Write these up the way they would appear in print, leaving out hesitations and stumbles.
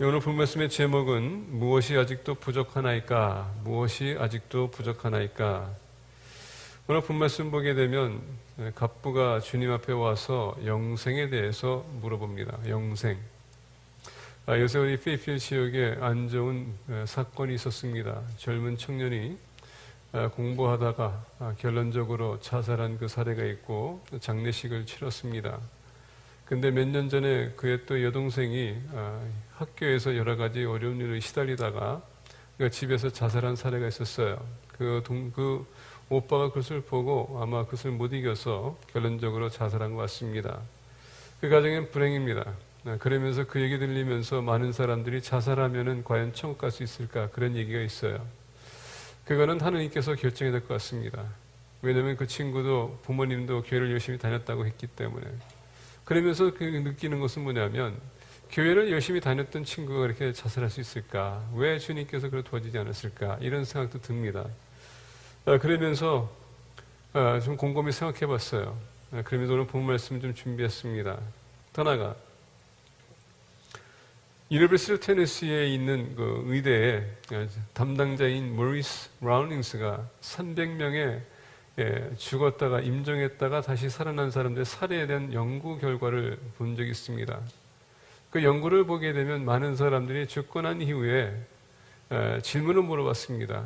오늘 본 말씀의 제목은 무엇이 아직도 부족하나이까? 무엇이 아직도 부족하나이까? 오늘 본 말씀 보게 되면 갑부가 주님 앞에 와서 영생에 대해서 물어봅니다. 영생. 요새 우리 페이필 지역에 안 좋은 사건이 있었습니다. 젊은 청년이 공부하다가 결론적으로 자살한 그 사례가 있고 장례식을 치렀습니다. 근데 몇 년 전에 그의 또 여동생이 학교에서 여러 가지 어려운 일을 시달리다가 집에서 자살한 사례가 있었어요. 그 오빠가 그것을 보고 아마 그것을 못 이겨서 결론적으로 자살한 것 같습니다. 그 가정엔 불행입니다. 그러면서 그 얘기 들리면서 많은 사람들이 자살하면은 과연 천국 갈 수 있을까? 그런 얘기가 있어요. 그거는 하느님께서 결정해야 될 것 같습니다. 왜냐하면 그 친구도 부모님도 교회를 열심히 다녔다고 했기 때문에. 그러면서 느끼는 것은 뭐냐면 교회를 열심히 다녔던 친구가 이렇게 자살할 수 있을까? 왜 주님께서 그걸 도와주지 않았을까? 이런 생각도 듭니다. 그러면서 좀 곰곰이 생각해 봤어요. 그러면서 오늘 본 말씀을 좀 준비했습니다. 더 나아가 유니버시티 테네시에 있는 그 의대의 담당자인 모리스 라우닝스가 300명의 죽었다가 임종했다가 다시 살아난 사람들의 살해에 대한 연구 결과를 본 적이 있습니다. 그 연구를 보게 되면 많은 사람들이 죽고 난 이후에 질문을 물어봤습니다.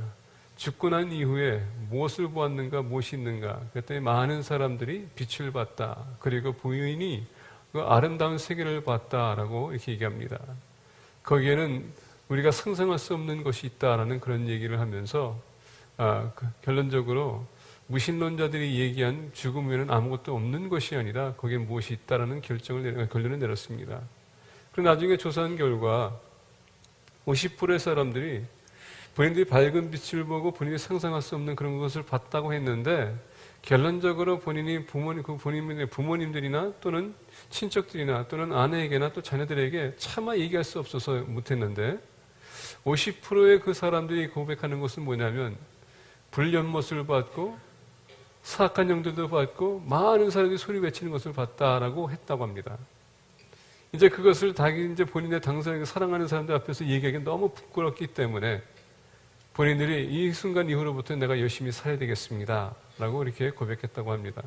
죽고 난 이후에 무엇을 보았는가, 무엇이 있는가. 그랬더니 많은 사람들이 빛을 봤다. 그리고 부인이 그 아름다운 세계를 봤다라고 이렇게 얘기합니다. 거기에는 우리가 상상할 수 없는 것이 있다라는 그런 얘기를 하면서 결론적으로 무신론자들이 얘기한 죽음 외에는 아무것도 없는 것이 아니라 거기에 무엇이 있다라는 결론을 내렸습니다. 그리고 나중에 조사한 결과 50%의 사람들이 본인들이 밝은 빛을 보고 본인이 상상할 수 없는 그런 것을 봤다고 했는데 결론적으로 본인의 부모님들이나 또는 친척들이나 또는 아내에게나 또 자녀들에게 차마 얘기할 수 없어서 못했는데 50%의 그 사람들이 고백하는 것은 뭐냐면 불연못을 봤고 사악한 영들도 봤고 많은 사람들이 소리 외치는 것을 봤다라고 했다고 합니다. 이제 그것을 이제 본인의 당사자에게 사랑하는 사람들 앞에서 얘기하기 너무 부끄럽기 때문에 본인들이 이 순간 이후로부터 내가 열심히 살아야 되겠습니다. 라고 이렇게 고백했다고 합니다.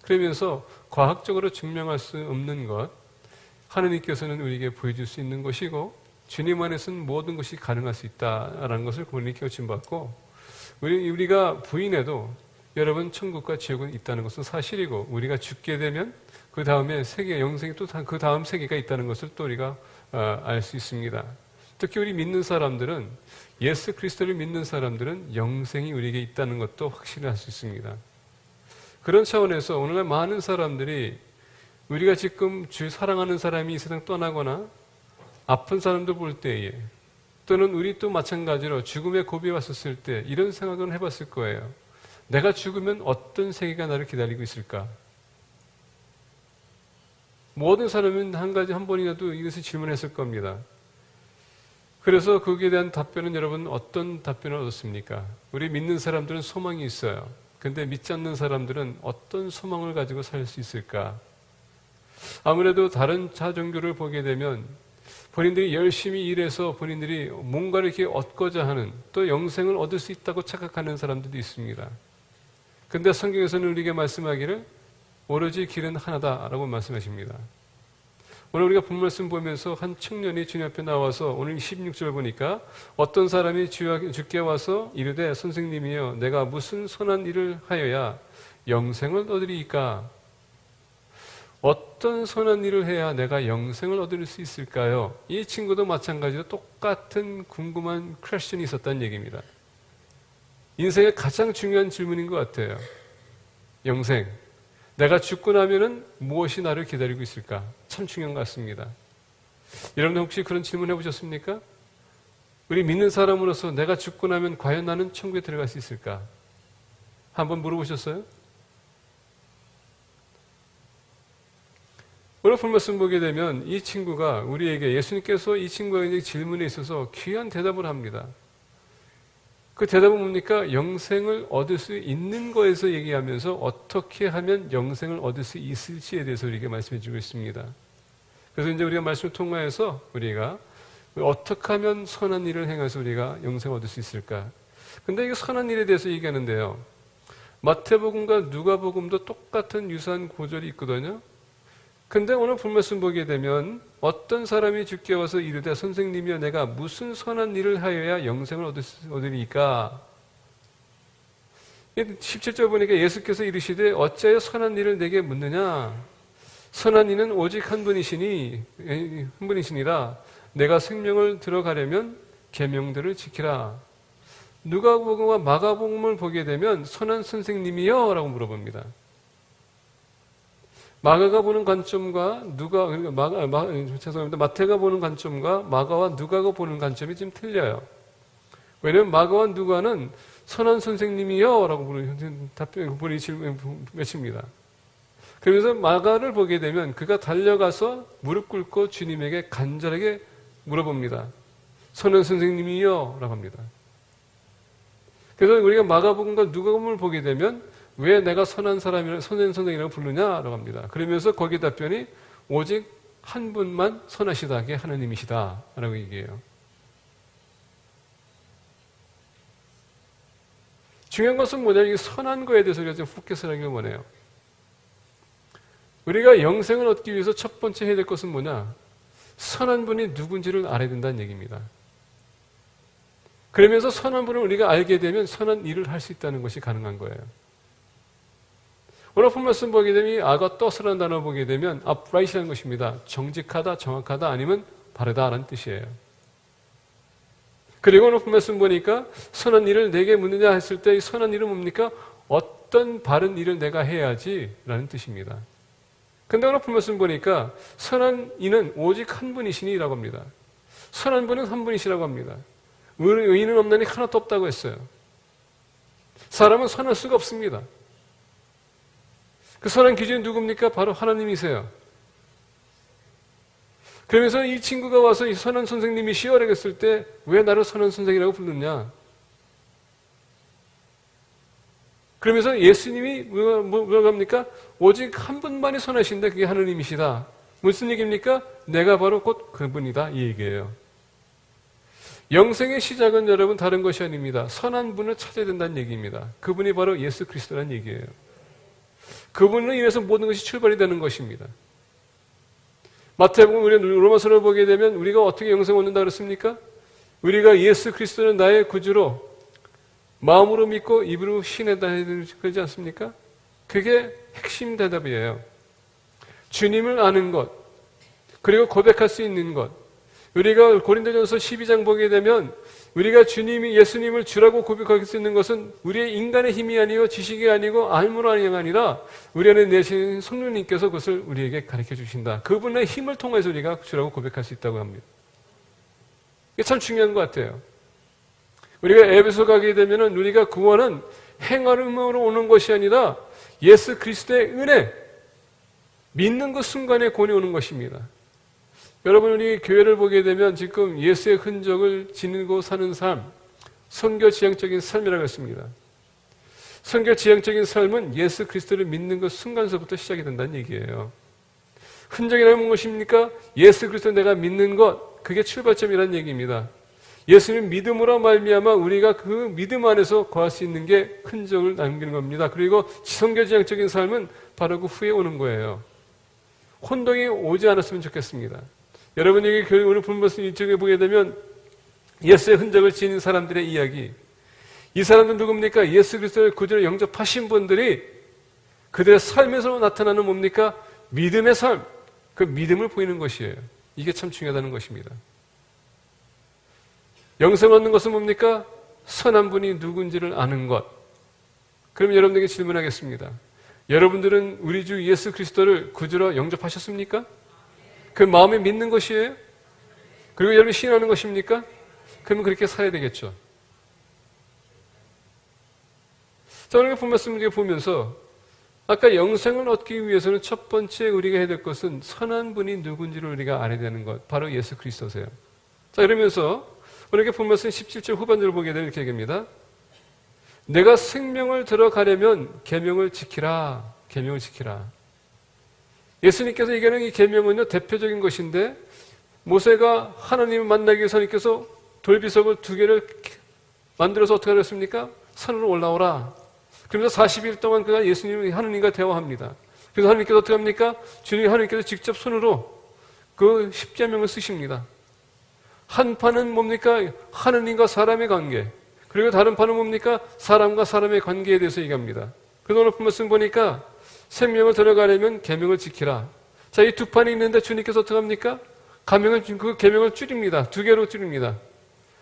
그러면서 과학적으로 증명할 수 없는 것, 하느님께서는 우리에게 보여줄 수 있는 것이고 주님 안에서는 모든 것이 가능할 수 있다라는 것을 본인이 깨우침받고 우리가 부인해도 여러분 천국과 지옥은 있다는 것은 사실이고 우리가 죽게 되면 그 다음에 세계 영생이 또 그 다음 세계가 있다는 것을 또 우리가 알 수 있습니다. 특히 우리 믿는 사람들은 예수 그리스도를 믿는 사람들은 영생이 우리에게 있다는 것도 확실히 할 수 있습니다. 그런 차원에서 오늘날 많은 사람들이 우리가 지금 사랑하는 사람이 이 세상 떠나거나 아픈 사람들 볼 때에 또는 우리 또 마찬가지로 죽음의 고비에 왔었을 때 이런 생각은 해봤을 거예요. 내가 죽으면 어떤 세계가 나를 기다리고 있을까? 모든 사람은 한 번이라도 이것을 질문했을 겁니다. 그래서 거기에 대한 답변은 여러분 어떤 답변을 얻었습니까? 우리 믿는 사람들은 소망이 있어요. 근데 믿지 않는 사람들은 어떤 소망을 가지고 살 수 있을까? 아무래도 다른 자종교를 보게 되면 본인들이 열심히 일해서 본인들이 뭔가를 이렇게 얻고자 하는 또 영생을 얻을 수 있다고 착각하는 사람들도 있습니다. 근데 성경에서는 우리에게 말씀하기를 오로지 길은 하나다라고 말씀하십니다. 오늘 우리가 본 말씀 보면서 한 청년이 주님 앞에 나와서 오늘 16절 보니까 어떤 사람이 주께 와서 이르되 선생님이여 내가 무슨 선한 일을 하여야 영생을 얻으리이까? 어떤 선한 일을 해야 내가 영생을 얻을 수 있을까요? 이 친구도 마찬가지로 똑같은 궁금한 퀘스천이 있었다는 얘기입니다. 인생의 가장 중요한 질문인 것 같아요. 영생. 내가 죽고 나면은 무엇이 나를 기다리고 있을까? 참 중요한 것 같습니다. 여러분 혹시 그런 질문 해보셨습니까? 우리 믿는 사람으로서 내가 죽고 나면 과연 나는 천국에 들어갈 수 있을까? 한번 물어보셨어요? 오늘 본 말씀 보게 되면 이 친구가 우리에게 예수님께서 이 친구에게 질문에 있어서 귀한 대답을 합니다. 그 대답은 뭡니까? 영생을 얻을 수 있는 거에서 얘기하면서 어떻게 하면 영생을 얻을 수 있을지에 대해서 우리에게 말씀해 주고 있습니다. 그래서 이제 우리가 말씀을 통과해서 우리가 어떻게 하면 선한 일을 행해서 우리가 영생을 얻을 수 있을까? 근데 이거 선한 일에 대해서 얘기하는데요. 마태복음과 누가복음도 똑같은 유사한 구절이 있거든요. 근데 오늘 본말씀 보게 되면 어떤 사람이 주께 와서 이르되 선생님이여 내가 무슨 선한 일을 하여야 영생을 얻으리까? 17절 보니까 예수께서 이르시되 어찌하여 선한 일을 내게 묻느냐? 선한 이는 오직 한 분이시니라. 내가 생명을 들어가려면 계명들을 지키라. 누가복음과 마가복음을 보게 되면 선한 선생님이여 라고 물어봅니다. 마가가 보는 관점과 마태가 보는 관점과 마가와 누가가 보는 관점이 좀 틀려요. 왜냐하면 마가와 누가는 선한 선생님이여 라고 외칩니다. 그러면서 마가를 보게 되면 그가 달려가서 무릎 꿇고 주님에게 간절하게 물어봅니다. 선한 선생님이여 라고 합니다. 그래서 우리가 마가복음과 누가복음을 보게 되면 왜 내가 선한 선생이라고 부르냐라고 합니다. 그러면서 거기에 답변이 오직 한 분만 선하시다게 하나님이시다 라고 얘기해요. 중요한 것은 뭐냐, 이 선한 거에 대해서 우리가 좀 포커스를 하길 원해요. 우리가 영생을 얻기 위해서 첫 번째 해야 될 것은 뭐냐? 선한 분이 누군지를 알아야 된다는 얘기입니다. 그러면서 선한 분을 우리가 알게 되면 선한 일을 할 수 있다는 것이 가능한 거예요. 오늘 본 말씀 보게 되면 아가떠스라는 단어 보게 되면 upright이라는 것입니다. 정직하다, 정확하다, 아니면 바르다라는 뜻이에요. 그리고 오늘 본 말씀 보니까 선한 일을 내게 묻느냐 했을 때 이 선한 일은 뭡니까? 어떤 바른 일을 내가 해야지 라는 뜻입니다. 근데 오늘 본 말씀 보니까 선한 이는 오직 한 분이시니라고 합니다. 선한 분은 한 분이시라고 합니다. 의인은 없나니 하나도 없다고 했어요. 사람은 선할 수가 없습니다. 그 선한 기준이 누굽니까? 바로 하나님이세요. 그러면서 이 친구가 와서 이 선한 선생님이시여 라고 했을 때 왜 나를 선한 선생이라고 부르느냐? 그러면서 예수님이 뭐라고 합니까? 오직 한 분만이 선하신데 그게 하나님이시다. 무슨 얘기입니까? 내가 바로 곧 그분이다 이 얘기예요. 영생의 시작은 여러분 다른 것이 아닙니다. 선한 분을 찾아야 된다는 얘기입니다. 그분이 바로 예수 그리스도라는 얘기예요. 그분을 인해서 모든 것이 출발이 되는 것입니다. 마태복음 우리 로마서를 보게 되면 우리가 어떻게 영생을 얻는다 그랬습니까? 우리가 예수 그리스도는 나의 구주로 마음으로 믿고 입으로 신뢰다 그러지 않습니까? 그게 핵심 대답이에요. 주님을 아는 것, 그리고 고백할 수 있는 것. 우리가 고린도전서 12장 보게 되면 우리가 예수님을 주라고 고백할 수 있는 것은 우리의 인간의 힘이 아니고 지식이 아니고 알므로 아니라 우리 안에 내신 성령님께서 그것을 우리에게 가르쳐 주신다. 그분의 힘을 통해서 우리가 주라고 고백할 수 있다고 합니다. 이게 참 중요한 것 같아요. 우리가 에베소 가게 되면은 우리가 구원은 행함으로 오는 것이 아니라 예수 그리스도의 은혜, 믿는 그 순간에 구원이 오는 것입니다. 여러분, 우리 교회를 보게 되면 지금 예수의 흔적을 지니고 사는 삶, 선교지향적인 삶이라고 했습니다. 선교지향적인 삶은 예수 그리스도를 믿는 그 순간서부터 시작이 된다는 얘기예요. 흔적이라는 무엇입니까? 예수 그리스도 내가 믿는 것, 그게 출발점이라는 얘기입니다. 예수님 믿음으로 말미암아 우리가 그 믿음 안에서 거할 수 있는 게 흔적을 남기는 겁니다. 그리고 선교지향적인 삶은 바로 그 후에 오는 거예요. 혼동이 오지 않았으면 좋겠습니다. 여러분이 오늘 본 말씀 이쪽에 보게 되면 예수의 흔적을 지닌 사람들의 이야기. 이 사람들은 누굽니까? 예수 그리스도의 구주를 영접하신 분들이 그들의 삶에서 나타나는 뭡니까? 믿음의 삶. 그 믿음을 보이는 것이에요. 이게 참 중요하다는 것입니다. 영생 얻는 것은 뭡니까? 선한 분이 누군지를 아는 것. 그럼 여러분에게 질문하겠습니다. 여러분들은 우리 주 예수 그리스도를 구주로 영접하셨습니까? 그 마음에 믿는 것이에요? 그리고 여러분이 신하는 것입니까? 그러면 그렇게 살아야 되겠죠. 자, 오늘 본 말씀을 보면서 아까 영생을 얻기 위해서는 첫 번째 우리가 해야 될 것은 선한 분이 누군지를 우리가 알아야 되는 것. 바로 예수 그리스도세요. 자, 그러면서 오늘 본 말씀 17절 후반절을 보게 되면 이렇게 얘기합니다. 내가 생명을 들어가려면 계명을 지키라. 계명을 지키라. 예수님께서 얘기하는 이 계명은요, 대표적인 것인데 모세가 하나님을 만나기 위해서 하나님께서 돌비석을 2개를 만들어서 어떻게 하셨습니까? 산으로 올라오라. 그러면서 40일 동안 그가 예수님이 하느님과 대화합니다. 그래서 하나님께서 어떻게 합니까? 주님 하나님께서 직접 손으로 그 십계명을 쓰십니다. 한 판은 뭡니까? 하느님과 사람의 관계. 그리고 다른 판은 뭡니까? 사람과 사람의 관계에 대해서 얘기합니다. 그래서 오늘 말씀 보니까 생명을 들어가려면 계명을 지키라. 자, 이 2판이 있는데 주님께서 어떻게 합니까? 그 계명을 줄입니다. 2개로 줄입니다.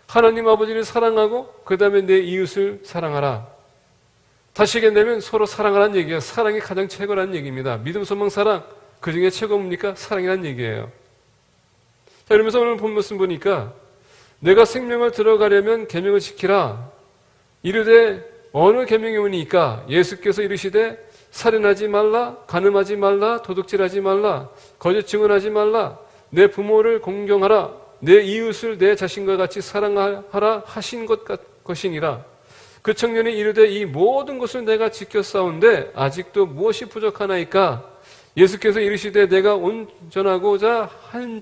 하나님 아버지를 사랑하고 그 다음에 내 이웃을 사랑하라. 다시 얘기하면 서로 사랑하라는 얘기예요. 사랑이 가장 최고라는 얘기입니다. 믿음, 소망, 사랑 그 중에 최고가 뭡니까? 사랑이라는 얘기예요. 자, 이러면서 오늘 본 말씀 보니까 내가 생명을 들어가려면 계명을 지키라. 이르되 어느 계명이오니까 예수께서 이르시되 살인하지 말라, 간음하지 말라, 도둑질하지 말라, 거짓 증언하지 말라, 내 부모를 공경하라, 내 이웃을 내 자신과 같이 사랑하라 하신 것이니라. 그 청년이 이르되 이 모든 것을 내가 지켰사온데 아직도 무엇이 부족하나이까? 예수께서 이르시되 내가 온전하고자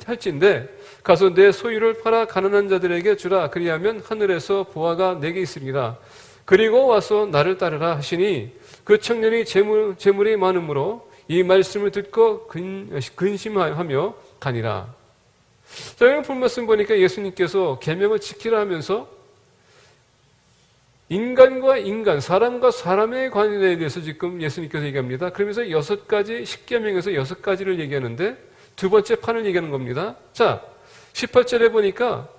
할진대 가서 내 소유를 팔아 가난한 자들에게 주라. 그리하면 하늘에서 보화가 내게 있으리라. 그리고 와서 나를 따르라 하시니 그 청년이 재물이 많으므로 이 말씀을 듣고 근심하며 가니라. 자, 여러분 본 말씀 보니까 예수님께서 계명을 지키라 하면서 인간과 인간, 사람과 사람의 관계에 대해서 지금 예수님께서 얘기합니다. 그러면서 6가지, 10계명에서 6가지를 얘기하는데 2번째 판을 얘기하는 겁니다. 자, 18절에 보니까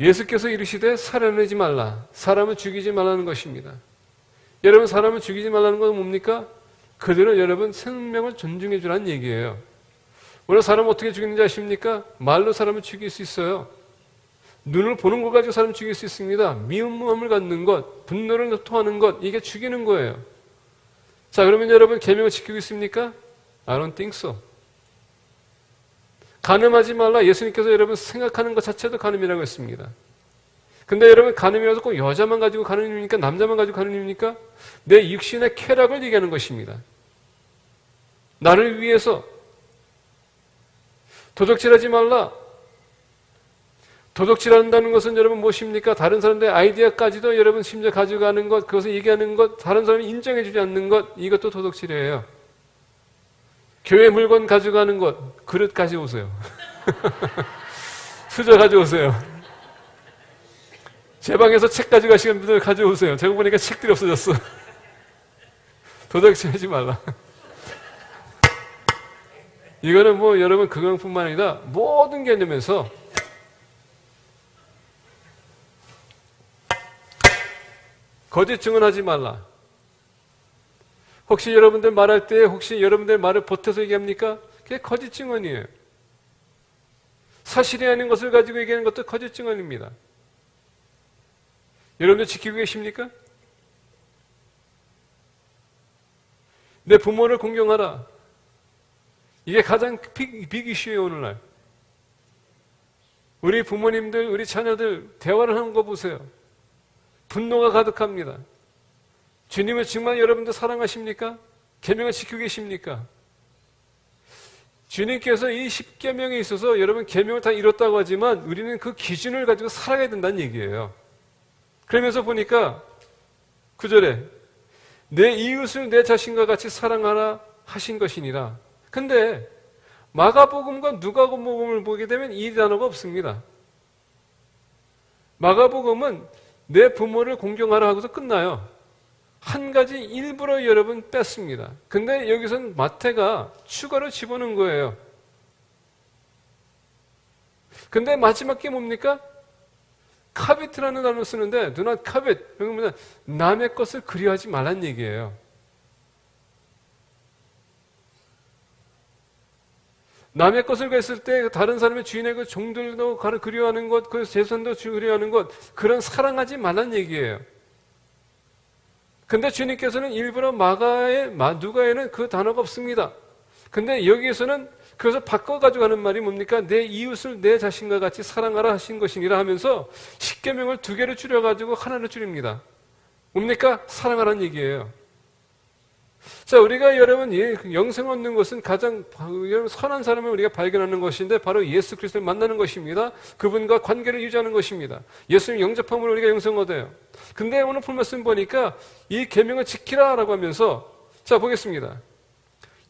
예수께서 이르시되 살인하지 말라. 사람을 죽이지 말라는 것입니다. 여러분, 사람을 죽이지 말라는 건 뭡니까? 그들은 여러분 생명을 존중해 주라는 얘기예요. 오늘 사람 어떻게 죽이는지 아십니까? 말로 사람을 죽일 수 있어요. 눈을 보는 것 가지고 사람을 죽일 수 있습니다. 미움을 갖는 것, 분노를 토하는 것, 이게 죽이는 거예요. 자, 그러면 여러분 계명을 지키고 있습니까? I don't think so. 간음하지 말라. 예수님께서 여러분 생각하는 것 자체도 간음이라고 했습니다. 근데 여러분 간음이라서 꼭 여자만 가지고 간음입니까? 남자만 가지고 간음입니까? 내 육신의 쾌락을 얘기하는 것입니다. 나를 위해서. 도둑질하지 말라. 도둑질한다는 것은 여러분 무엇입니까? 다른 사람들의 아이디어까지도 여러분 심지어 가져가는 것, 그것을 얘기하는 것, 다른 사람이 인정해주지 않는 것, 이것도 도둑질이에요. 교회 물건 가져가는 것, 그릇 가져오세요. 수저 가져오세요. 제 방에서 책 가져가시는 분들 가져오세요. 제가 보니까 책들이 없어졌어. 도둑질하지 말라. 이거는 뭐 여러분 그것뿐만 아니라 모든 개념에서 거짓 증언하지 말라. 혹시 여러분들 말할 때 혹시 여러분들 말을 보태서 얘기합니까? 그게 거짓 증언이에요. 사실이 아닌 것을 가지고 얘기하는 것도 거짓 증언입니다. 여러분들 지키고 계십니까? 내 부모를 공경하라. 이게 가장 빅 이슈예요, 오늘날. 우리 부모님들, 우리 자녀들 대화를 하는 거 보세요. 분노가 가득합니다. 주님을 정말 여러분들 사랑하십니까? 계명을 지키고 계십니까? 주님께서 이 10계명에 있어서 여러분 계명을 다 이뤘다고 하지만 우리는 그 기준을 가지고 살아가야 된다는 얘기예요. 그러면서 보니까 9절에 내 이웃을 내 자신과 같이 사랑하라 하신 것이니라. 근데 마가복음과 누가복음을 보게 되면 이 단어가 없습니다. 마가복음은 내 부모를 공경하라 하고서 끝나요. 한 가지 일부러 여러분 뺐습니다. 근데 여기서는 마태가 추가로 집어넣은 거예요. 근데 마지막 게 뭡니까? 카비트라는 단어를 쓰는데 누나 카빗, 그러면 남의 것을 그리워하지 말란 얘기예요. 남의 것을 그랬을 때 다른 사람의 주인의 그 종들도 그리워하는 것, 그 재산도 그리워하는 것, 그런 사랑하지 말란 얘기예요. 근데 주님께서는 일부러 누가에는 그 단어가 없습니다. 근데 여기에서는 그것을 바꿔가지고 하는 말이 뭡니까? 내 이웃을 내 자신과 같이 사랑하라 하신 것이니라 하면서 10계명을 2개로 줄여가지고 하나로 줄입니다. 뭡니까? 사랑하라는 얘기예요. 자, 우리가 여러분 영생 얻는 것은 가장 선한 사람을 우리가 발견하는 것인데 바로 예수 그리스도를 만나는 것입니다. 그분과 관계를 유지하는 것입니다. 예수님 영접함으로 우리가 영생 얻어요. 근데 오늘 본 말씀 보니까 이 계명을 지키라라고 하면서 자 보겠습니다.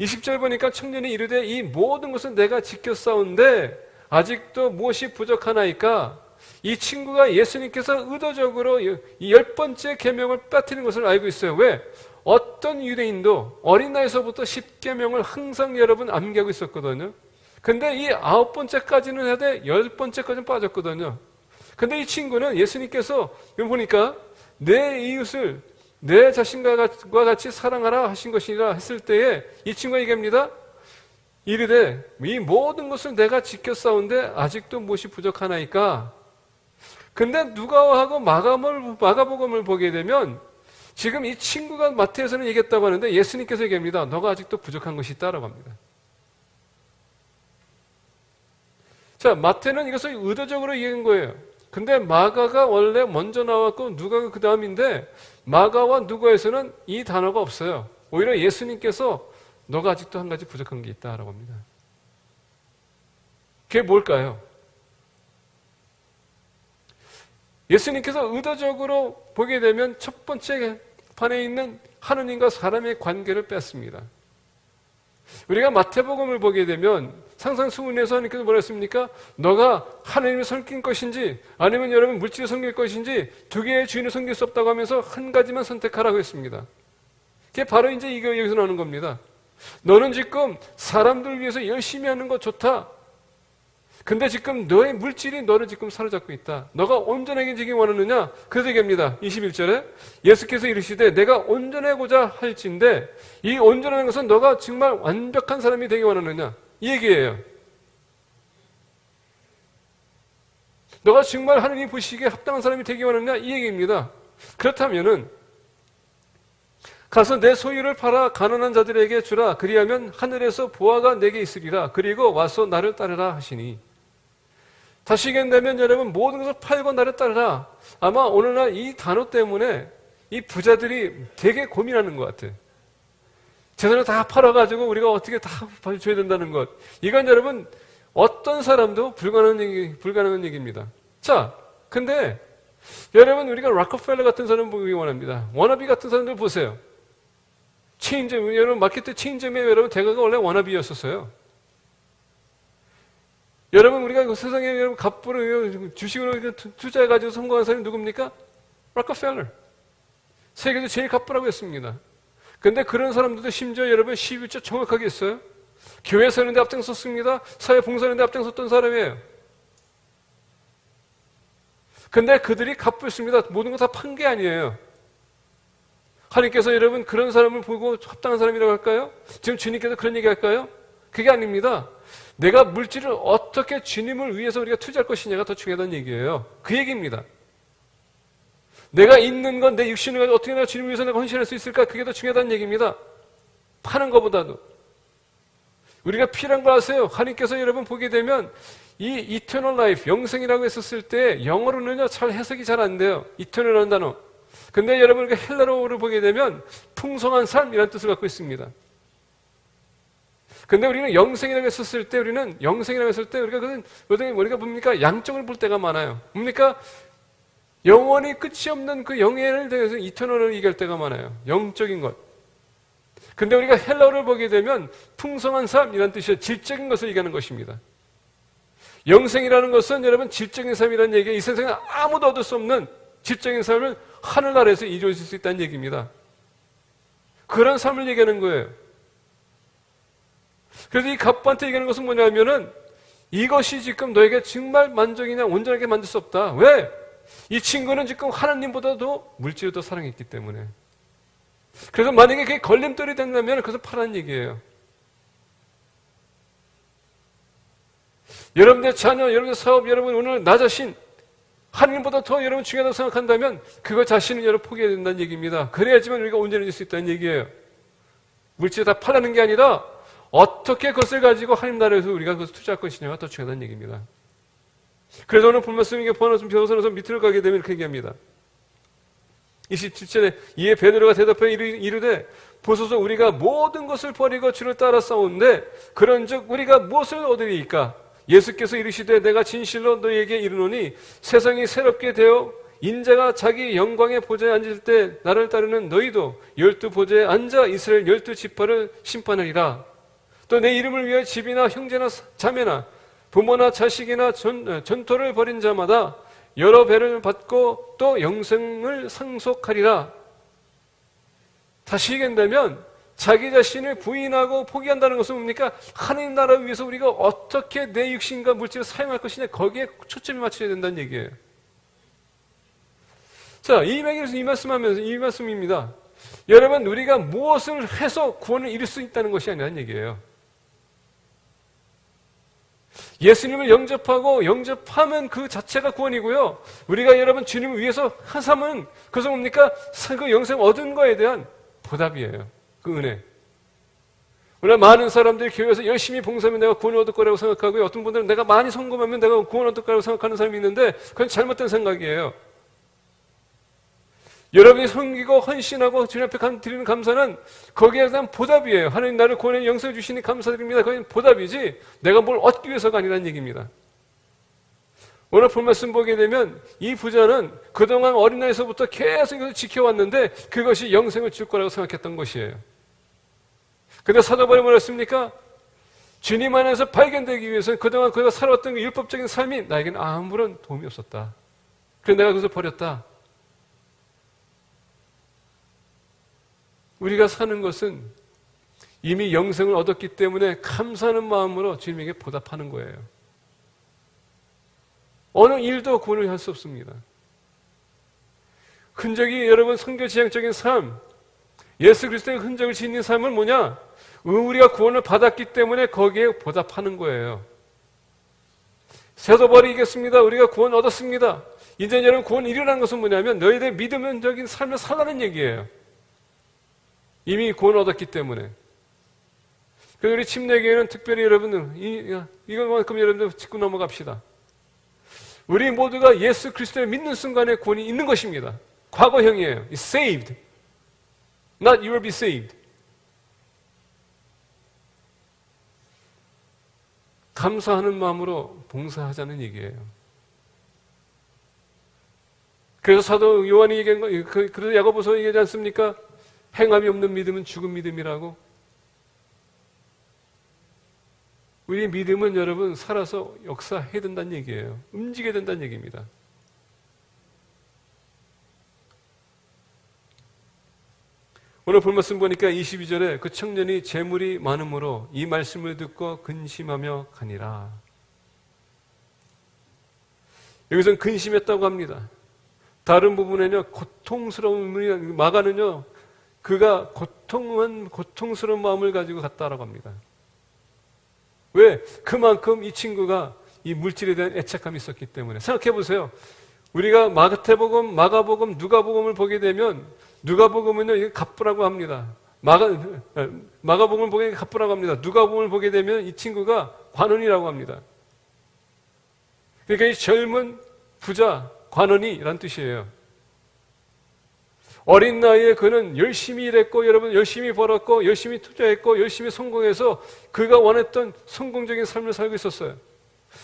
20절 보니까 청년이 이르되 이 모든 것은 내가 지켰사온데 아직도 무엇이 부족하나이까? 이 친구가 예수님께서 의도적으로 이 10번째 계명을 빠뜨리는 것을 알고 있어요. 왜? 어떤 유대인도 어린 나이에서부터 10계명을 항상 여러분 암기하고 있었거든요. 근데 이 9번째까지는 해야 돼 10번째까지는 빠졌거든요. 근데 이 친구는 예수님께서 여기 보니까 내 이웃을 내 자신과 같이 사랑하라 하신 것이라 했을 때에 이 친구가 얘기합니다. 이르되 이 모든 것을 내가 지켰사온데 아직도 무엇이 부족하나이까? 근데 누가하고 마가복음을 보게 되면 지금 이 친구가 마태에서는 얘기했다고 하는데 예수님께서 얘기합니다. 너가 아직도 부족한 것이 있다라고 합니다. 자, 마태는 이것을 의도적으로 얘기한 거예요. 근데 마가가 원래 먼저 나왔고 누가가 그 다음인데 마가와 누가에서는 이 단어가 없어요. 오히려 예수님께서 너가 아직도 한 가지 부족한 게 있다라고 합니다. 그게 뭘까요? 예수님께서 의도적으로 보게 되면 첫 번째 판에 있는 하느님과 사람의 관계를 뺐습니다. 우리가 마태복음을 보게 되면 상상수훈에서 하나님께서 뭐라 했습니까? 너가 하나님을 섬길 것인지 아니면 여러분 물질을 섬길 것인지 두 개의 주인을 섬길 수 없다고 하면서 한 가지만 선택하라고 했습니다. 그게 바로 이제 이거 여기서 나오는 겁니다. 너는 지금 사람들을 위해서 열심히 하는 거 좋다. 근데 지금 너의 물질이 너를 지금 사로잡고 있다. 너가 온전하게 지기 원하느냐? 그래서 얘기합니다. 21절에 예수께서 이르시되 내가 온전하고자 할진데 이 온전한 것은 너가 정말 완벽한 사람이 되기 원하느냐? 이 얘기예요. 너가 정말 하느님 보시기에 합당한 사람이 되기 원하느냐? 이 얘기입니다. 그렇다면은 가서 내 소유를 팔아 가난한 자들에게 주라. 그리하면 하늘에서 보화가 내게 있으리라. 그리고 와서 나를 따르라 하시니. 다시 얘기한다면 여러분 모든 것을 팔고 나를 따르라. 아마 오늘날 이 단어 때문에 이 부자들이 되게 고민하는 것 같아요. 재산을 다 팔아가지고 우리가 어떻게 다 줘야 된다는 것. 이건 여러분 어떤 사람도 불가능한 얘기입니다. 자, 근데 여러분 우리가 락커펠러 같은 사람 보기 원합니다. 워너비 같은 사람들 보세요. 체인점, 여러분 마케트 체인점에 여러분 대가가 원래 워너비였었어요. 여러분 우리가 세상에 여러분 갑부로 주식으로 투자해가지고 성공한 사람이 누굽니까? 락커펠러. 세계에서 제일 갑부라고 했습니다. 근데 그런 사람들도 심지어 여러분 12조 정확하게 했어요. 교회 세우는데 앞장섰습니다. 사회 봉사하는데 앞장섰던 사람이에요. 근데 그들이 갑부였습니다. 모든 거 다 판 게 아니에요. 하나님께서 여러분 그런 사람을 보고 합당한 사람이라고 할까요? 지금 주님께서 그런 얘기 할까요? 그게 아닙니다. 내가 물질을 어떻게 주님을 위해서 우리가 투자할 것이냐가 더 중요하다는 얘기예요. 그 얘기입니다. 내가 있는 건 내 육신을 가지고 어떻게 내가 주님을 위해서 내가 헌신할 수 있을까? 그게 더 중요하다는 얘기입니다. 파는 것보다도. 우리가 필요한 걸 아세요? 하나님께서 여러분 보게 되면 이 eternal life, 영생이라고 했었을 때 영어로는요 잘 해석이 잘 안 돼요. eternal이라는 단어. 근데 여러분 우리가 헬라어를 보게 되면 풍성한 삶이라는 뜻을 갖고 있습니다. 근데 우리는 영생이라고 했었을 때 우리가 그것은 우리가 뭡니까? 양쪽을 볼 때가 많아요. 뭡니까? 영원히 끝이 없는 그 영예를 대해서 이터널을 얘기할 때가 많아요. 영적인 것. 근데 우리가 헬라어를 보게 되면 풍성한 삶이라는 뜻이에요. 질적인 것을 얘기하는 것입니다. 영생이라는 것은 여러분 질적인 삶이라는 얘기예요. 이 세상에 아무도 얻을 수 없는 질적인 삶을 하늘나라에서 이루어질 수 있다는 얘기입니다. 그런 삶을 얘기하는 거예요. 그래서 이 갑부한테 얘기하는 것은 뭐냐면은 이것이 지금 너에게 정말 만족이냐 온전하게 만들 수 없다. 왜? 이 친구는 지금 하나님보다도 물질을 더 사랑했기 때문에. 그래서 만약에 그게 걸림돌이 된다면 그것을 파라는 얘기예요. 여러분의 자녀, 여러분의 사업, 여러분 오늘 나 자신 하나님보다 더 여러분 중요하다고 생각한다면 그거 자신은 여러분 포기해야 된다는 얘기입니다. 그래야지만 우리가 온전해질 수 있다는 얘기예요. 물질을 다 팔라는 게 아니라 어떻게 그것을 가지고 하나님 나라에서 우리가 그것을 투자할 것이냐가 더 중요하다는 얘기입니다. 그래서 오늘 본 말씀 이게 변호사로서 밑으로 가게 되면 이렇게 얘기합니다. 27절에 이에 베드로가 대답하여 이르되 보소서 우리가 모든 것을 버리고 주를 따라 싸우는데 그런즉 우리가 무엇을 얻으리이까? 예수께서 이르시되 내가 진실로 너희에게 이르노니 세상이 새롭게 되어 인자가 자기 영광의 보좌에 앉을 때 나를 따르는 너희도 12 보좌에 앉아 이스라엘 12지파를 심판하리라. 또 내 이름을 위하여 집이나 형제나 자매나 부모나 자식이나 전토를 벌인 자마다 여러 배를 받고 또 영생을 상속하리라. 다시 얘기한다면 자기 자신을 부인하고 포기한다는 것은 뭡니까? 하나님 나라를 위해서 우리가 어떻게 내 육신과 물질을 사용할 것이냐, 거기에 초점이 맞춰야 된다는 얘기예요. 자, 이 말씀입니다. 여러분, 우리가 무엇을 해서 구원을 이룰 수 있다는 것이 아니라는 얘기예요. 예수님을 영접하면 그 자체가 구원이고요. 우리가 여러분 주님을 위해서 하삼은 그것은 뭡니까? 그 영생 얻은 거에 대한 보답이에요. 그 은혜. 오늘 많은 사람들이 교회에서 열심히 봉사하면 내가 구원 얻을 거라고 생각하고요. 어떤 분들은 내가 많이 성공하면 내가 구원 얻을 거라고 생각하는 사람이 있는데 그건 잘못된 생각이에요. 여러분이 섬기고 헌신하고 주님 앞에 드리는 감사는 거기에 대한 보답이에요. 하나님 나를 구원해 영생을 주시니 감사드립니다. 그건 보답이지 내가 뭘 얻기 위해서가 아니라는 얘기입니다. 오늘 본 말씀 보게 되면 이 부자는 그동안 어린아이에서부터 계속 이것을 지켜왔는데 그것이 영생을 줄 거라고 생각했던 것이에요. 근데 사도 바울이 뭐라 했습니까? 주님 안에서 발견되기 위해서는 그동안 그가 살아왔던 그 율법적인 삶이 나에게는 아무런 도움이 없었다. 그래서 내가 그것을 버렸다. 우리가 사는 것은 이미 영생을 얻었기 때문에 감사하는 마음으로 주님에게 보답하는 거예요. 어느 일도 구원을 할 수 없습니다. 흔적이 여러분 선교지향적인 삶, 예수 그리스도의 흔적을 짓는 삶은 뭐냐? 우리가 구원을 받았기 때문에 거기에 보답하는 거예요. 새도 버리겠습니다. 우리가 구원 얻었습니다. 이제 여러분 구원 이루라는 것은 뭐냐면 너희들의 믿음적인 삶을 살라는 얘기예요. 이미 구원 얻었기 때문에. 그래서 우리 침례교회는 특별히 여러분들 이것만큼 여러분들 짚고 넘어갑시다. 우리 모두가 예수 그리스도를 믿는 순간에 구원이 있는 것입니다. 과거형이에요. It's saved. Not you will be saved. 감사하는 마음으로 봉사하자는 얘기예요. 그래서 사도 요한이 얘기한 거, 그래서 야고보서 얘기하지 않습니까? 행함이 없는 믿음은 죽은 믿음이라고. 우리 믿음은 여러분 살아서 역사해야 된다는 얘기예요. 움직여야 된다는 얘기입니다. 오늘 본 말씀 보니까 22절에 그 청년이 재물이 많음으로 이 말씀을 듣고 근심하며 가니라. 여기서는 근심했다고 합니다. 다른 부분에는요, 고통스러움을 마가는요, 그가 고통스러운 마음을 가지고 갔다라고 합니다. 왜? 그만큼 이 친구가 이 물질에 대한 애착감이 있었기 때문에. 생각해 보세요. 우리가 마태복음, 마가복음, 누가복음을 보게 되면 누가복음은요, 이게 갑부라고 합니다. 마가복음을 보게 되면 갑부라고 합니다. 누가복음을 보게 되면 이 친구가 관원이라고 합니다. 그러니까 이 젊은 부자, 관원이란 뜻이에요. 어린 나이에 그는 열심히 일했고, 여러분 열심히 벌었고, 열심히 투자했고, 열심히 성공해서 그가 원했던 성공적인 삶을 살고 있었어요.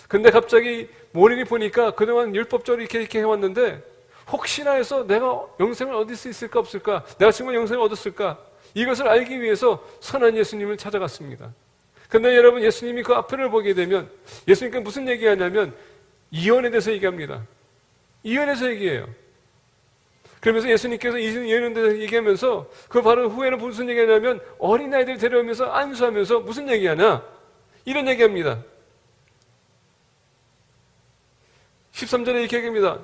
근데 갑자기 모르니 보니까 그동안 율법적으로 이렇게 해왔는데 혹시나 해서 내가 영생을 얻을 수 있을까 없을까? 내가 정말 영생을 얻었을까? 이것을 알기 위해서 선한 예수님을 찾아갔습니다. 근데 여러분 예수님이 그 앞을 보게 되면 예수님께서 무슨 얘기하냐면 이혼에 대해서 얘기합니다. 이혼에 대해서 얘기해요. 그러면서 예수님께서 이혼에 대해서 얘기하면서 그 바로 후에는 무슨 얘기하냐면 어린아이들 데려오면서 안수하면서 무슨 얘기하냐? 이런 얘기합니다. 13절에 이렇게 얘기합니다.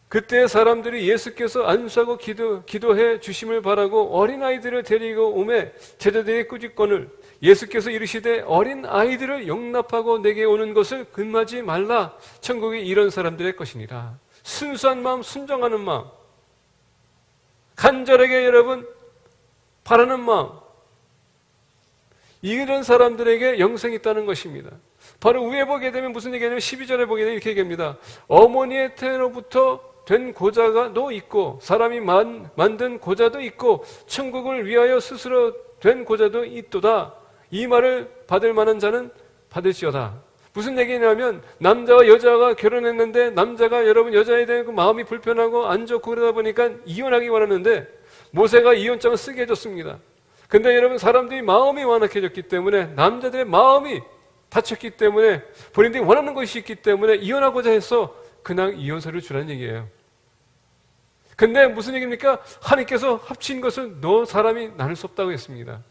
그때 사람들이 예수께서 안수하고 기도해 주심을 바라고 어린아이들을 데리고 오매 제자들이 꾸짖거늘 예수께서 이르시되 어린아이들을 용납하고 내게 오는 것을 금하지 말라. 천국이 이런 사람들의 것이니라. 순수한 마음, 순정하는 마음, 간절하게 여러분 바라는 마음, 이런 사람들에게 영생이 있다는 것입니다. 바로 위에 보게 되면 무슨 얘기냐면 12절에 보게 되면 이렇게 얘기합니다. 어머니의 태로부터 된 고자도 있고 사람이 만든 고자도 있고 천국을 위하여 스스로 된 고자도 있도다. 이 말을 받을 만한 자는 받을지어다. 무슨 얘기냐면 남자와 여자가 결혼했는데 남자가 여러분 여자에 대한 그 마음이 불편하고 안 좋고 그러다 보니까 이혼하기 원하는데 모세가 이혼장을 쓰게 해줬습니다. 근데 여러분 사람들이 마음이 완악해졌기 때문에 남자들의 마음이 다쳤기 때문에 본인들이 원하는 것이 있기 때문에 이혼하고자 해서 그냥 이혼서를 주라는 얘기예요. 근데 무슨 얘기입니까? 하나님께서 합친 것을 너 사람이 나눌 수 없다고 했습니다.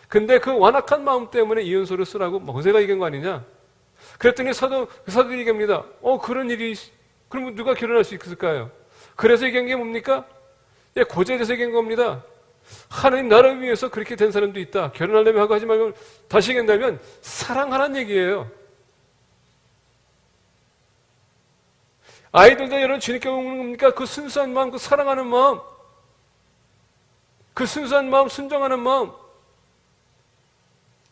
근데 그 완악한 마음 때문에 이혼서를 쓰라고 모세가 얘기한 거 아니냐? 그랬더니 사도들이 얘기합니다. 그런 일이 그러면 누가 결혼할 수 있을까요? 그래서 얘기한 게 뭡니까? 고자에 대해서 얘기한 겁니다. 하나님 나라를 위해서 그렇게 된 사람도 있다. 결혼하려면 하고 하지 말고 다시 얘기한다면 사랑하라는 얘기예요. 아이들도 여러분 주님께 오는 겁니까? 그 순수한 마음, 그 사랑하는 마음, 그 순수한 마음, 순종하는 마음.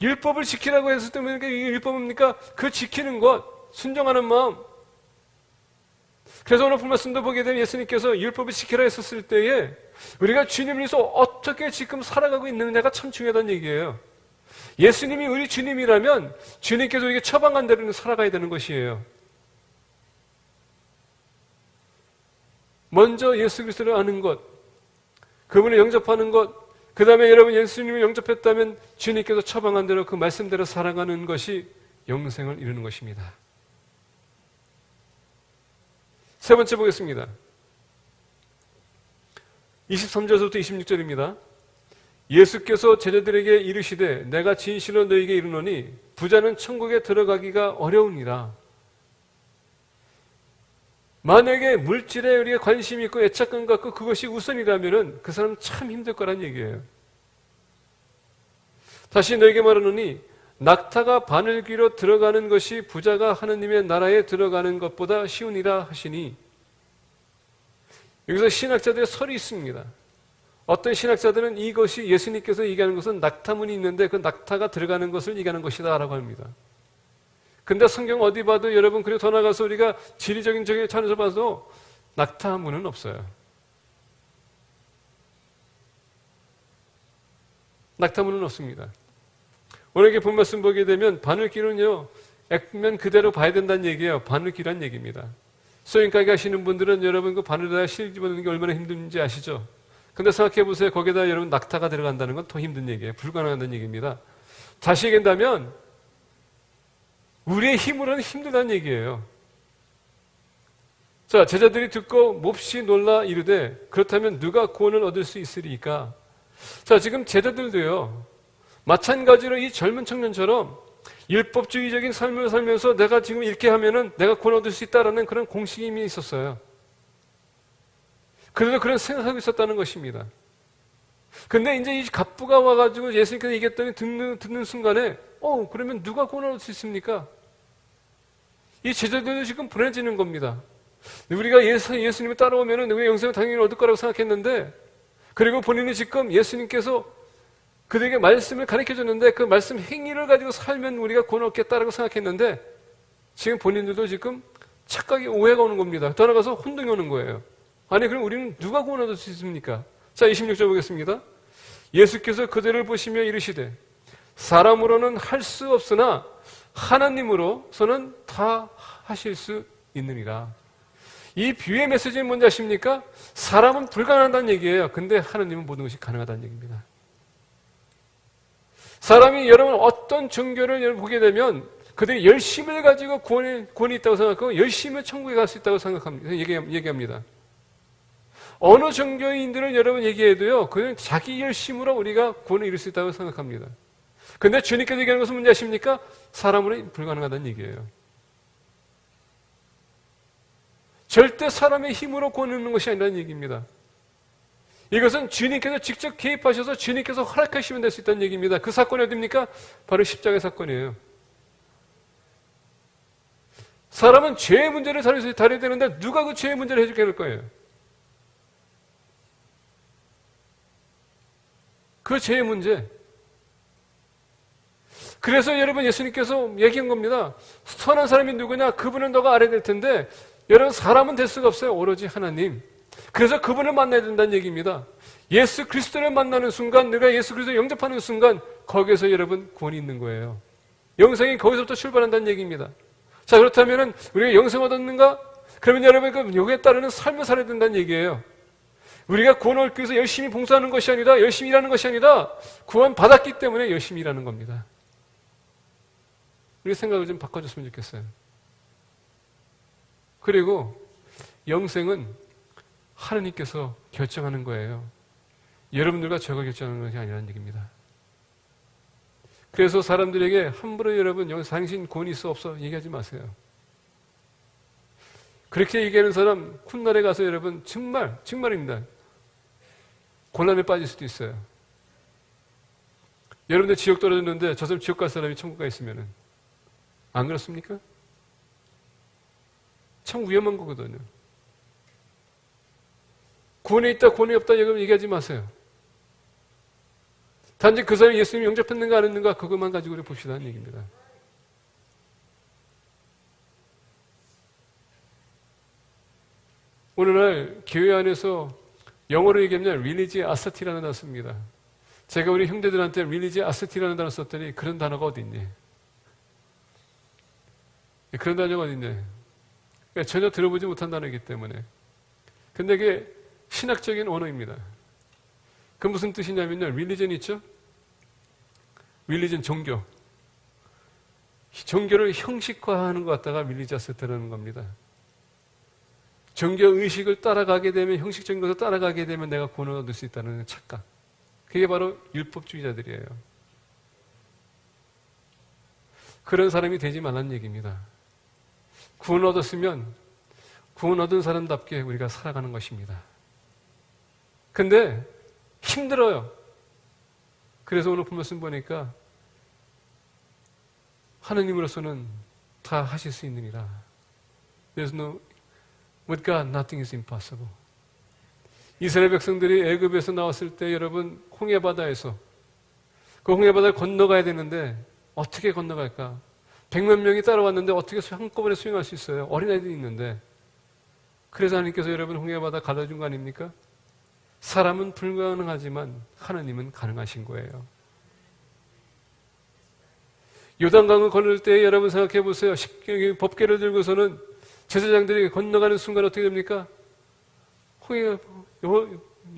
율법을 지키라고 했을 때 이게 율법입니까? 그 지키는 것, 순종하는 마음. 그래서 오늘 말씀도 보게 되면 예수님께서 율법을 지키라 했었을 때에 우리가 주님을 위해서 어떻게 지금 살아가고 있느냐가 참 중요하다는 얘기예요. 예수님이 우리 주님이라면 주님께서 우리에게 처방한 대로 살아가야 되는 것이에요. 먼저 예수 그리스도를 아는 것, 그분을 영접하는 것, 그 다음에 여러분 예수님을 영접했다면 주님께서 처방한 대로 그 말씀대로 살아가는 것이 영생을 이루는 것입니다. 세 번째 보겠습니다. 23절에서부터 26절입니다. 예수께서 제자들에게 이르시되 내가 진실로 너희에게 이르노니 부자는 천국에 들어가기가 어려우니라. 만약에 물질에 우리가 관심이 있고 애착감 갖고 그것이 우선이라면 그 사람은 참 힘들 거란 얘기예요. 다시 너에게 말하노니 낙타가 바늘귀로 들어가는 것이 부자가 하느님의 나라에 들어가는 것보다 쉬우니라 하시니, 여기서 신학자들의 설이 있습니다. 어떤 신학자들은 이것이 예수님께서 얘기하는 것은 낙타문이 있는데 그 낙타가 들어가는 것을 얘기하는 것이다 라고 합니다. 근데 성경 어디 봐도 여러분, 그리고 더 나가서 우리가 지리적인 적에 찾아서 봐도 낙타문은 없어요. 낙타문은 없습니다. 오늘 이렇게 본 말씀 보게 되면 바늘귀는요, 액면 그대로 봐야 된다는 얘기예요. 바늘귀란 얘기입니다. 소형 가게 하시는 분들은 여러분 그 바늘에다가 실 집어넣는 게 얼마나 힘든지 아시죠? 근데 생각해 보세요. 거기에다 여러분 낙타가 들어간다는 건 더 힘든 얘기예요. 불가능하다는 얘기입니다. 다시 얘기한다면 우리의 힘으로는 힘들다는 얘기예요. 자, 제자들이 듣고 몹시 놀라 이르되 그렇다면 누가 구원을 얻을 수 있으리까? 자, 지금 제자들도요, 마찬가지로 이 젊은 청년처럼 율법주의적인 삶을 살면서 내가 지금 이렇게 하면은 내가 구원 얻을 수 있다라는 그런 공식이 이미 있었어요. 그래도 그런 생각하고 있었다는 것입니다. 근데 이제 이 갑부가 와가지고 예수님께서 얘기했더니 듣는 순간에 그러면 누가 구원을 얻을 수 있습니까? 이 제자들도 지금 불안해지는 겁니다. 우리가 예수님을 따라오면은 우리가 영생을 당연히 얻을 거라고 생각했는데, 그리고 본인이 지금 예수님께서 그들에게 말씀을 가르쳐 줬는데 그 말씀 행위를 가지고 살면 우리가 구원을 얻겠다라고 생각했는데, 지금 본인들도 지금 착각이 오해가 오는 겁니다. 더 나가서 혼동이 오는 거예요. 아니, 그럼 우리는 누가 구원 얻을 수 있습니까? 자, 26절 보겠습니다. 예수께서 그들을 보시며 이르시되 사람으로는 할 수 없으나 하나님으로서는 다 하실 수 있느니라. 이 비유의 메시지는 뭔지 아십니까? 사람은 불가능하다는 얘기예요. 근데 하나님은 모든 것이 가능하다는 얘기입니다. 사람이 여러분 어떤 종교를 보게 되면 그들이 열심을 가지고 구원이 있다고 생각하고 열심히 천국에 갈 수 있다고 생각합니다. 얘기합니다. 어느 종교인들을 여러분 얘기해도요, 그는 자기 열심으로 우리가 구원을 이룰 수 있다고 생각합니다. 근데 주님께서 얘기하는 것은 뭔지 아십니까? 사람으로는 불가능하다는 얘기예요. 절대 사람의 힘으로 구원을 이루는 것이 아니라는 얘기입니다. 이것은 주님께서 직접 개입하셔서 주님께서 허락하시면 될 수 있다는 얘기입니다. 그 사건이 어디입니까? 바로 십자가의 사건이에요. 사람은 죄의 문제를 다뤄야 되는데 누가 그 죄의 문제를 해주게 할 거예요? 그 죄의 문제. 그래서 여러분 예수님께서 얘기한 겁니다. 선한 사람이 누구냐? 그분은 너가 알아야 될 텐데 여러분, 사람은 될 수가 없어요. 오로지 하나님. 그래서 그분을 만나야 된다는 얘기입니다. 예수 그리스도를 만나는 순간, 내가 예수 그리스도를 영접하는 순간 거기에서 여러분 구원이 있는 거예요. 영생이 거기서부터 출발한다는 얘기입니다. 자, 그렇다면 우리가 영생을 얻었는가? 그러면 여러분 그 여기에 따르는 삶을 살아야 된다는 얘기예요. 우리가 구원을 얻기 위해서 열심히 봉사하는 것이 아니라, 열심히 일하는 것이 아니라 구원 받았기 때문에 열심히 일하는 겁니다. 우리 생각을 좀 바꿔줬으면 좋겠어요. 그리고 영생은 하나님께서 결정하는 거예요. 여러분들과 제가 결정하는 것이 아니라는 얘기입니다. 그래서 사람들에게 함부로 여러분 당신 구원이 있어 없어 얘기하지 마세요. 그렇게 얘기하는 사람 훗날에 가서 여러분 정말입니다. 곤란에 빠질 수도 있어요. 여러분들 지옥 떨어졌는데 저 사람 지옥 갈 사람이 천국 가 있으면은 안 그렇습니까? 참 위험한 거거든요. 구원에 있다 구원이 없다 얘기하지 마세요. 단지 그 사람이 예수님 영접했는가 안 했는가 그것만 가지고 우리 봅시다 하는 얘기입니다. 오늘날 교회 안에서 영어로 얘기하면 리리지 아스티라는 단어 씁니다. 제가 우리 형제들한테 리리지 아스티라는 단어 썼더니 그런 단어가 어디 있니? 그런 단어가 어디 있니? 전혀 들어보지 못한 단어이기 때문에. 근데 이게 신학적인 언어입니다. 그 무슨 뜻이냐면요. 릴리전 있죠? 릴리전 종교. 종교를 형식화하는 것 같다가 릴리지아스트라는 겁니다. 종교 의식을 따라가게 되면, 형식적인 것을 따라가게 되면 내가 구원을 얻을 수 있다는 착각. 그게 바로 율법주의자들이에요. 그런 사람이 되지 말라는 얘기입니다. 구원 얻었으면 구원 얻은 사람답게 우리가 살아가는 것입니다. 근데 힘들어요. 그래서 오늘 말씀 보니까 하나님으로서는 다 하실 수 있느니라. There's no, with God nothing is impossible. 이스라엘 백성들이 애굽에서 나왔을 때 여러분 홍해바다에서 그 홍해바다를 건너가야 되는데 어떻게 건너갈까? 100만 명이 따라왔는데 어떻게 한꺼번에 수행할 수 있어요? 어린아이들이 있는데. 그래서 하나님께서 여러분 홍해바다 가다준 거 아닙니까? 사람은 불가능하지만 하나님은 가능하신 거예요. 요단강을 건널 때 여러분 생각해 보세요. 법궤를 들고서는 제사장들이 건너가는 순간 어떻게 됩니까?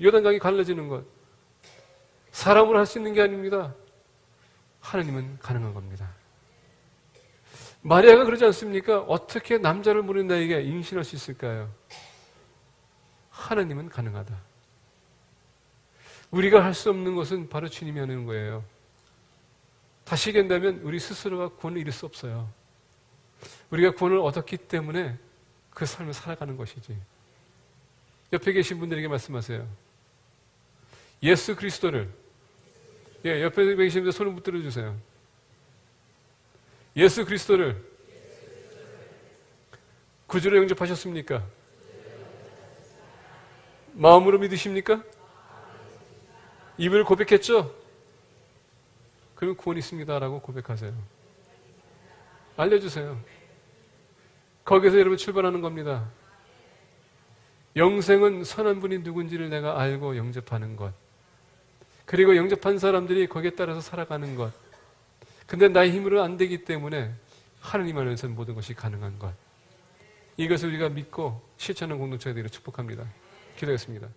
요단강이 갈라지는 것. 사람으로 할 수 있는 게 아닙니다. 하나님은 가능한 겁니다. 마리아가 그러지 않습니까? 어떻게 남자를 모르는 나에게 임신할 수 있을까요? 하나님은 가능하다. 우리가 할 수 없는 것은 바로 주님이 하는 거예요. 다시 얘기한다면 우리 스스로가 구원을 이룰 수 없어요. 우리가 구원을 얻었기 때문에 그 삶을 살아가는 것이지. 옆에 계신 분들에게 말씀하세요. 예수 그리스도를, 옆에 계신 분들 손을 붙들어 주세요. 예수 그리스도를 구주로 영접하셨습니까? 마음으로 믿으십니까? 입을 고백했죠? 그러면 구원 있습니다라고 고백하세요. 알려주세요. 거기서 여러분 출발하는 겁니다. 영생은 선한 분이 누군지를 내가 알고 영접하는 것. 그리고 영접한 사람들이 거기에 따라서 살아가는 것. 근데 나의 힘으로 안 되기 때문에 하나님 안에서 모든 것이 가능한 것. 이것을 우리가 믿고 실천하는 공동체가 되기를 축복합니다. 기도하겠습니다.